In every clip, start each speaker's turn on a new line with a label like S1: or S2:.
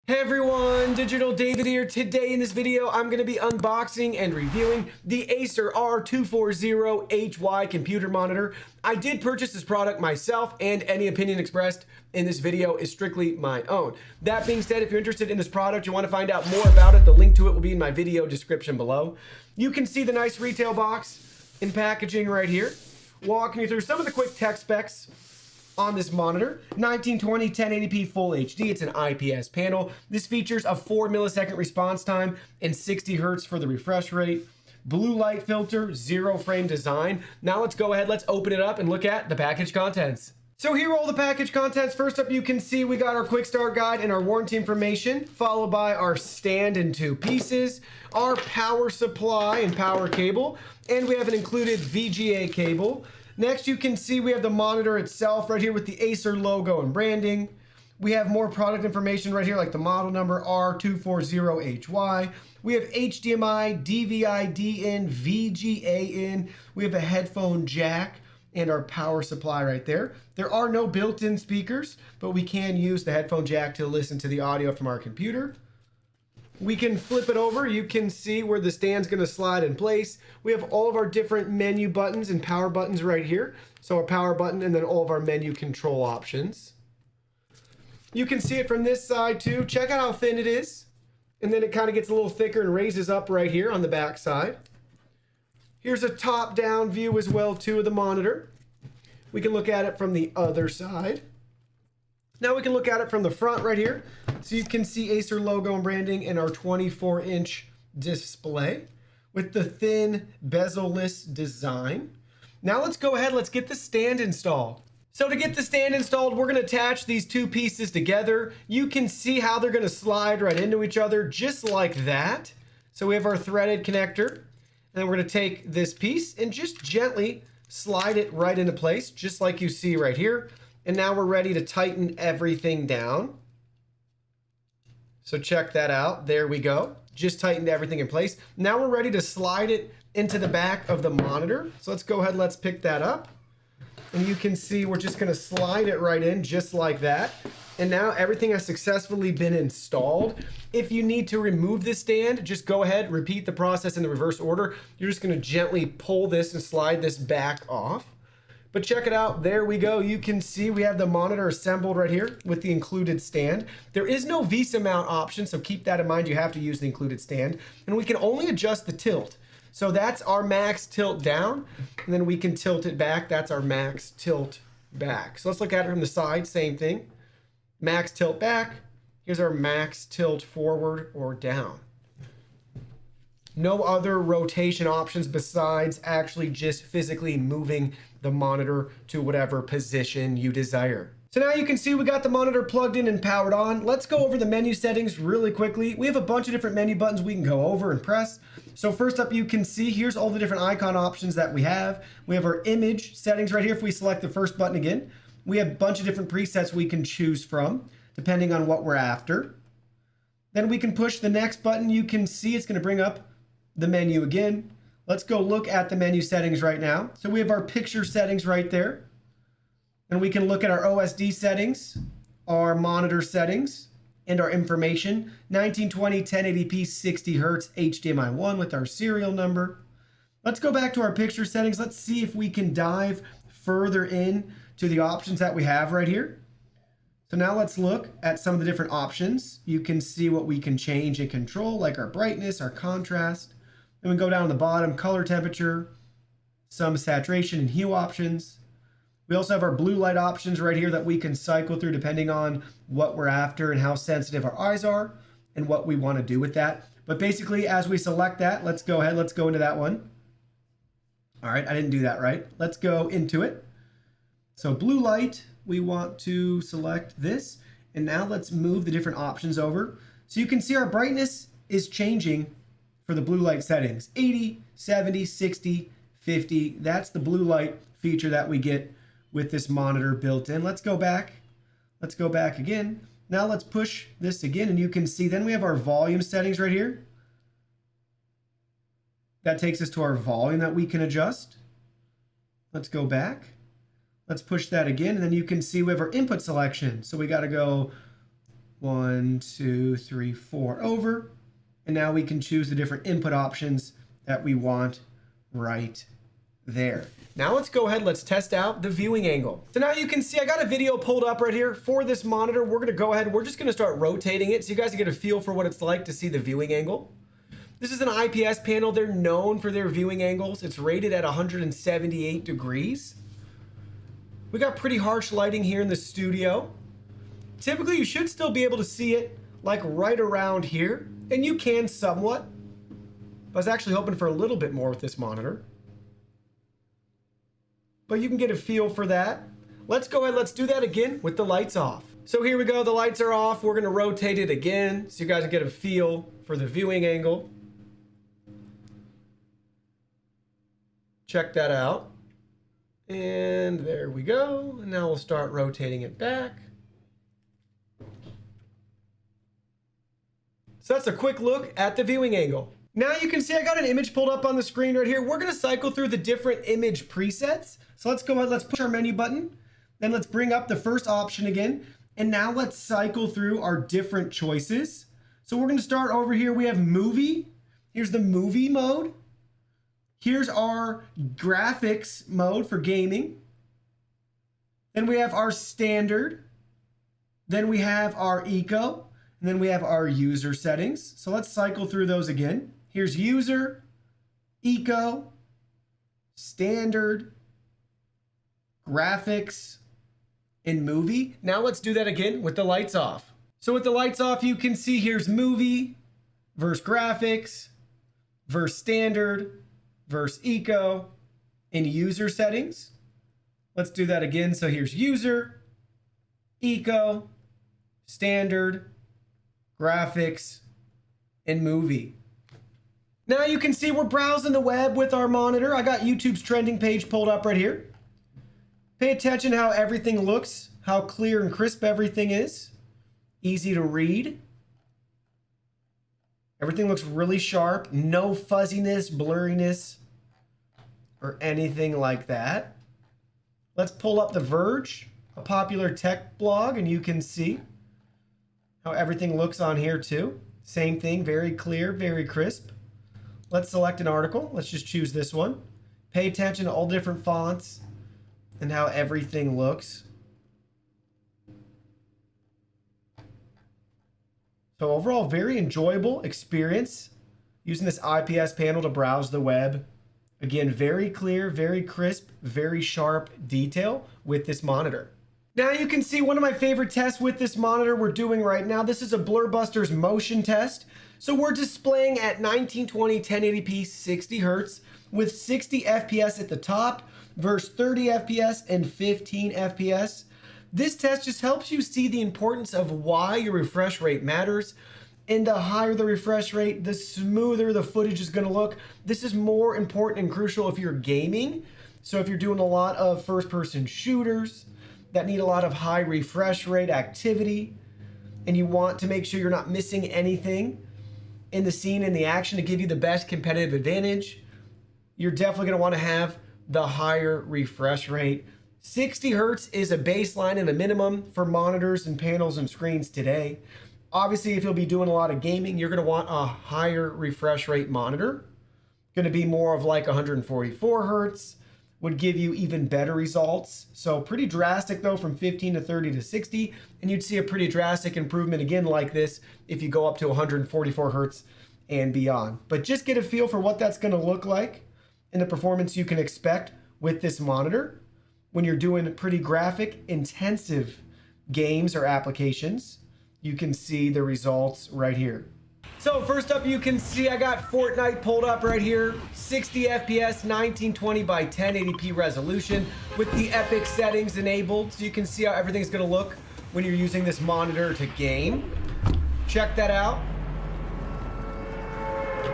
S1: Hey everyone, Digital David here. Today in this video, I'm going to be unboxing and reviewing the Acer R240HY computer monitor. I did purchase this product myself, and any opinion expressed in this video is strictly my own. That being said, if you're interested in this product, you want to find out more about it, the link to it will be in my video description below. You can see the nice retail box and packaging right here, walking you through some of the quick tech specs on this monitor. 1920 1080p full HD. It's an IPS panel. This features a 4 millisecond response time and 60 hertz for the refresh rate. Blue light filter, zero frame design. Now let's go ahead, let's open it up and look at the package contents. So here are all the package contents. First up, you can see we got our quick start guide and our warranty information, followed by our stand in 2 pieces, our power supply and power cable, and we have an included VGA cable. Next, you can see we have the monitor itself right here with the Acer logo and branding. We have more product information right here, like the model number R240HY. We have HDMI, DVI-D in, VGA in. We have a headphone jack and our power supply right there. There are no built-in speakers, but we can use the headphone jack to listen to the audio from our computer. We can flip it over. You can see where the stand's going to slide in place. We have all of our different menu buttons and power buttons right here. So our power button and then all of our menu control options. You can see it from this side too. Check out how thin it is. And then it kind of gets a little thicker and raises up right here on the back side. Here's a top-down view as well too of the monitor. We can look at it from the other side. Now we can look at it from the front right here. So you can see Acer logo and branding in our 24-inch display with the thin bezel-less design. Now let's go ahead, let's get the stand installed. So to get the stand installed, we're going to attach these 2 pieces together. You can see how they're going to slide right into each other just like that. So we have our threaded connector, and then we're going to take this piece and just gently slide it right into place, just like you see right here. And now we're ready to tighten everything down. So check that out. There we go. Just tightened everything in place. Now we're ready to slide it into the back of the monitor. So let's go ahead, let's pick that up. And you can see we're just gonna slide it right in just like that. And now everything has successfully been installed. If you need to remove this stand, just go ahead, repeat the process in the reverse order. You're just gonna gently pull this and slide this back off. But check it out, there we go. You can see we have the monitor assembled right here with the included stand. There is no VESA mount option, so keep that in mind. You have to use the included stand. And we can only adjust the tilt. So that's our max tilt down, and then we can tilt it back. That's our max tilt back. So let's look at it from the side, same thing. Max tilt back, here's our max tilt forward or down. No other rotation options besides actually just physically moving the monitor to whatever position you desire. So now you can see we got the monitor plugged in and powered on. Let's go over the menu settings really quickly. We have a bunch of different menu buttons we can go over and press. So first up, you can see here's all the different icon options that we have. We have our image settings right here. If we select the first button again, we have a bunch of different presets we can choose from depending on what we're after. Then we can push the next button. You can see it's going to bring up the menu again. Let's go look at the menu settings right now. So we have our picture settings right there. And we can look at our OSD settings, our monitor settings, and our information. 1920 1080p 60 hertz HDMI 1 with our serial number. Let's go back to our picture settings. Let's see if we can dive further in to the options that we have right here. So now let's look at some of the different options. You can see what we can change and control, like our brightness, our contrast. Then we go down to the bottom, color temperature, some saturation and hue options. We also have our blue light options right here that we can cycle through depending on what we're after and how sensitive our eyes are and what we want to do with that. But basically, as we select that, let's go ahead, let's go into that one. All right, I didn't do that right. Let's go into it. So blue light, we want to select this. And now let's move the different options over. So you can see our brightness is changing for the blue light settings. 80, 70, 60, 50. That's the blue light feature that we get with this monitor built in. Let's go back. Let's go back again. Now let's push this again, and you can see then we have our volume settings right here. That takes us to our volume that we can adjust. Let's go back. Let's push that again, and then you can see we have our input selection. So we got to go 1, 2, 3, 4 over. And now we can choose the different input options that we want right there. Now let's go ahead, let's test out the viewing angle. So now you can see I got a video pulled up right here for this monitor. We're gonna go ahead, we're just gonna start rotating it so you guys can get a feel for what it's like to see the viewing angle. This is an IPS panel. They're known for their viewing angles. It's rated at 178 degrees. We got pretty harsh lighting here in the studio. Typically, you should still be able to see it like right around here, and you can somewhat. I was actually hoping for a little bit more with this monitor. But you can get a feel for that. Let's go ahead, let's do that again with the lights off. So here we go, the lights are off. We're gonna rotate it again so you guys can get a feel for the viewing angle. Check that out. And there we go. And now we'll start rotating it back. So that's a quick look at the viewing angle. Now you can see I got an image pulled up on the screen right here. We're gonna cycle through the different image presets. So let's go ahead, let's push our menu button. Then let's bring up the first option again. And now let's cycle through our different choices. So we're gonna start over here. We have movie. Here's the movie mode. Here's our graphics mode for gaming. Then we have our standard. Then we have our eco. And then we have our user settings. So let's cycle through those again. Here's user, eco, standard, graphics, and movie. Now let's do that again with the lights off. So with the lights off, you can see here's movie versus graphics versus standard versus eco and user settings. Let's do that again. So here's user, eco, standard, graphics, and movie. Now you can see we're browsing the web with our monitor. I got YouTube's trending page pulled up right here. Pay attention how everything looks, how clear and crisp everything is. Easy to read. Everything looks really sharp. No fuzziness, blurriness, or anything like that. Let's pull up The Verge, a popular tech blog, and you can see how everything looks on here too. Same thing, very clear, very crisp. Let's select an article. Let's just choose this one. Pay attention to all different fonts and how everything looks. So overall, very enjoyable experience using this IPS panel to browse the web. Again, very clear, very crisp, very sharp detail with this monitor. Now you can see one of my favorite tests with this monitor we're doing right now. This is a Blurbuster's motion test. So we're displaying at 1920 1080p 60 Hertz with 60 FPS at the top versus 30 FPS and 15 FPS. This test just helps you see the importance of why your refresh rate matters. And the higher the refresh rate, the smoother the footage is going to look. This is more important and crucial if you're gaming. So if you're doing a lot of first-person shooters that need a lot of high refresh rate activity, and you want to make sure you're not missing anything in the scene and the action to give you the best competitive advantage, you're definitely going to want to have the higher refresh rate. 60 Hertz is a baseline and a minimum for monitors and panels and screens today. Obviously, if you'll be doing a lot of gaming, you're going to want a higher refresh rate monitor. Going to be more of like 144 Hertz, would give you even better results. So pretty drastic though, from 15 to 30 to 60, and you'd see a pretty drastic improvement again like this if you go up to 144 Hertz and beyond. But just get a feel for what that's going to look like and the performance you can expect with this monitor when you're doing pretty graphic intensive games or applications. You can see the results right here. So first up, you can see I got Fortnite pulled up right here. 60 FPS, 1920 by 1080p resolution with the epic settings enabled. So you can see how everything's gonna look when you're using this monitor to game. Check that out.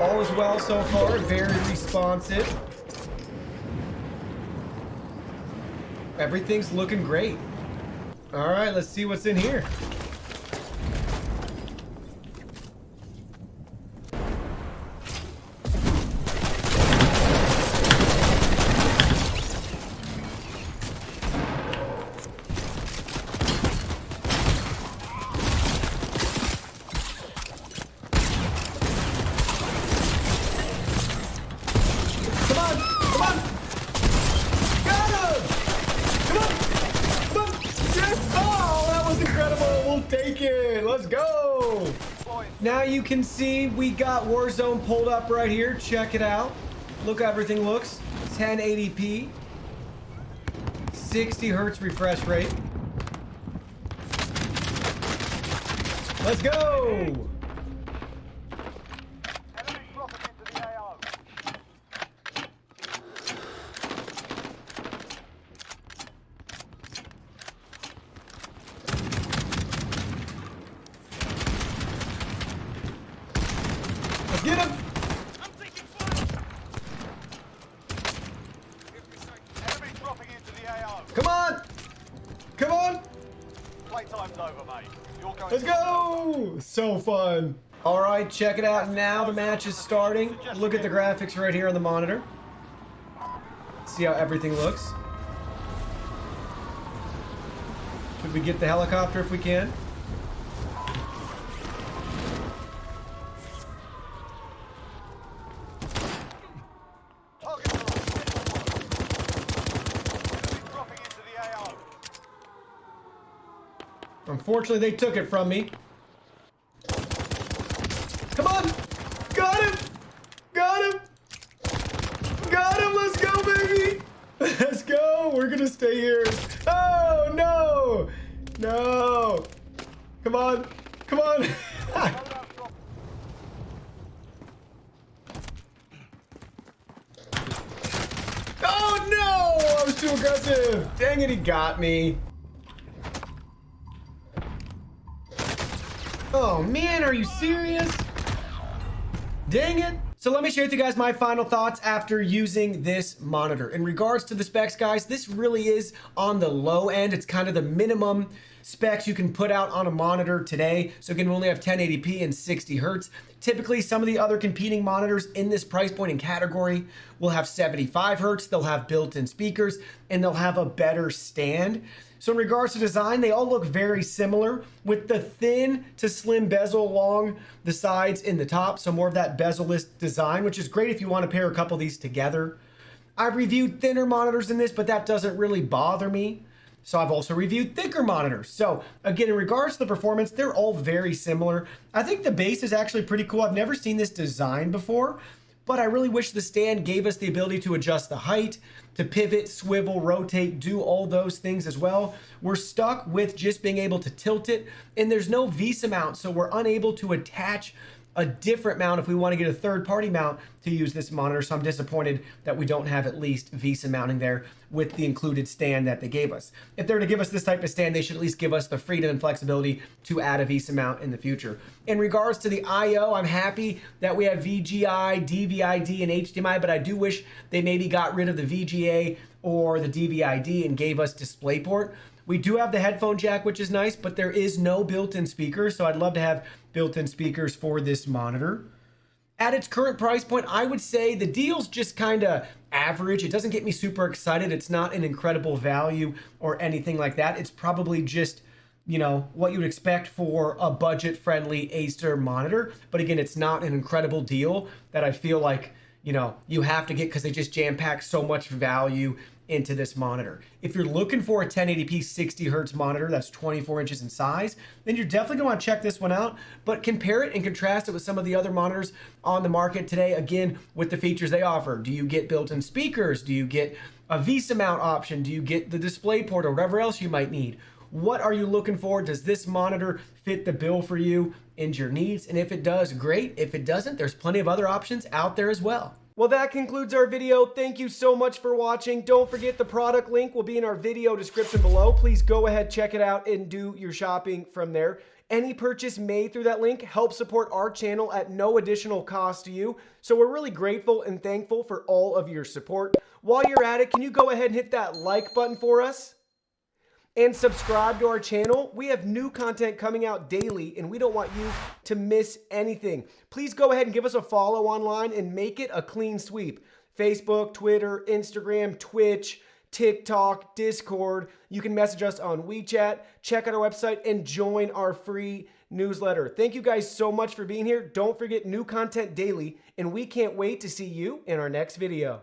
S1: All is well so far, very responsive. Everything's looking great. All right, let's see what's in here. take it. Let's go. Now you can see we got Warzone pulled up right here. Check it out. Look how everything looks. 1080p. 60 hertz refresh rate. Let's go. Let's get him.
S2: I'm taking fire. Enemy dropping into the AO.
S1: Come on. Come on.
S2: Playtime's over, mate. You're going.
S1: Let's go. So fun. All right, check it out. Now the match is starting. Look at the graphics right here on the monitor. See how everything looks. Could we get the helicopter if we can? Unfortunately, they took it from me. Come on! Got him! Got him! Got him! Let's go, baby! Let's go! We're gonna stay here. Oh, no! No! Come on! Come on! Oh, no! I was too aggressive! Dang it, he got me. Oh man, are you serious? Dang it. So let me share with you guys my final thoughts after using this monitor. In regards to the specs, guys, this really is on the low end. It's kind of the minimum specs you can put out on a monitor today. So again, we only have 1080p and 60 hertz. Typically, some of the other competing monitors in this price point and category will have 75 hertz, they'll have built-in speakers, and they'll have a better stand. So in regards to design, they all look very similar with the thin to slim bezel along the sides in the top. So more of that bezel-less design, which is great if you want to pair a couple of these together. I've reviewed thinner monitors in this, but that doesn't really bother me. So I've also reviewed thicker monitors. So again, in regards to the performance, they're all very similar. I think the base is actually pretty cool. I've never seen this design before, but I really wish the stand gave us the ability to adjust the height, to pivot, swivel, rotate, do all those things as well. We're stuck with just being able to tilt it, and there's no VESA mount, so we're unable to attach a different mount if we want to get a third-party mount to use this monitor. So I'm disappointed that we don't have at least VESA mounting there with the included stand that they gave us. If they're to give us this type of stand, they should at least give us the freedom and flexibility to add a VESA mount in the future. In regards to the I/O, I'm happy that we have VGI, DVI-D, and HDMI, but I do wish they maybe got rid of the VGA or the DVI-D and gave us DisplayPort. We do have the headphone jack, which is nice, but there is no built-in speaker, so I'd love to have built-in speakers for this monitor. At its current price point, I would say the deal's just kind of average. It doesn't get me super excited. It's not an incredible value or anything like that. It's probably just, you know, what you would expect for a budget-friendly Acer monitor. But again, it's not an incredible deal that I feel like, you know, you have to get because they just jam-pack so much value into this monitor. If you're looking for a 1080p 60 hertz monitor that's 24 inches in size, then you're definitely going to want to check this one out, but compare it and contrast it with some of the other monitors on the market today, again, with the features they offer. Do you get built-in speakers? Do you get a VESA mount option? Do you get the DisplayPort or whatever else you might need? What are you looking for? Does this monitor fit the bill for you and your needs? And if it does, great. If it doesn't, there's plenty of other options out there as well. Well, that concludes our video. Thank you so much for watching. Don't forget the product link will be in our video description below. Please go ahead, check it out, and do your shopping from there. Any purchase made through that link helps support our channel at no additional cost to you. So we're really grateful and thankful for all of your support. While you're at it, can you go ahead and hit that like button for us? And subscribe to our channel. We have new content coming out daily, and we don't want you to miss anything. Please go ahead and give us a follow online and make it a clean sweep. Facebook, Twitter, Instagram, Twitch, TikTok, Discord. You can message us on WeChat, check out our website, and join our free newsletter. Thank you guys so much for being here. Don't forget new content daily, and we can't wait to see you in our next video.